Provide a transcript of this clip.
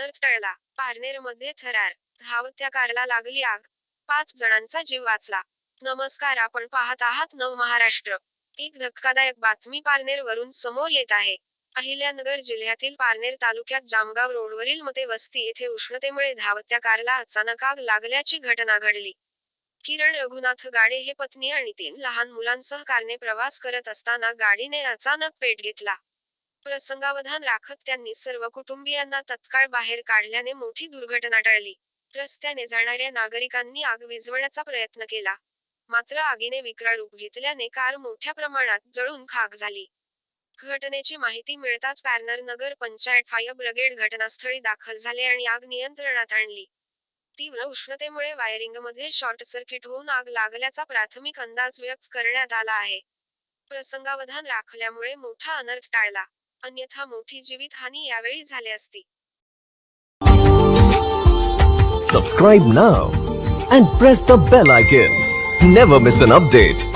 अनर्थ टळला. पारनेरमध्ये थरार, धावत्या कारला लागली आग, 5 जणांचा जीव वाचला. नमस्कार, आपण पाहत आहात नव महाराष्ट्र. एक धक्कादायक बातमी पारनेरवरून समोर येत आहे. अहिल्यानगर जिल्ह्यातील पारनेर तालुक्यात जामगाव रोडवरील मते वस्ती येथे उष्णतेमुळे धावत्या कारला अचानक आग लागल्याची घटना घडली. किरण रघुनाथ गाडे हे पत्नी आणि 3 लहान मुलांसह कारने प्रवास करत असताना गाडीने अचानक पेट घेतला. प्रसंगावधान राखत त्यांनी सर्व कुटुंबियांना तत्काळ बाहेर काढल्याने मोठी दुर्घटना टळली. रस्त्याने जाणाऱ्या नागरिकांनी आग विझवण्याचा प्रयत्न केला. मात्र आगीने विकराळ रूप घेतल्याने कार मोठ्या प्रमाणात जळून खाक झाली. घटनेची माहिती मिळताच पारनेर नगर पंचायत फायर ब्रिगेड घटनास्थळी दाखल झाले आणि आग नियंत्रणात आणली. तीव्र उष्णतेमुळे वायरिंगमध्ये शॉर्ट सर्किट होऊन आग लागल्याचा प्राथमिक अंदाज व्यक्त करण्यात आला आहे. प्रसंगावधान राखल्यामुळे मोठा अनर्थ टाळला, अन्यथा मोठी जीवितहानी यावेळी झाली असती. Subscribe now and press the bell icon. Never miss an update.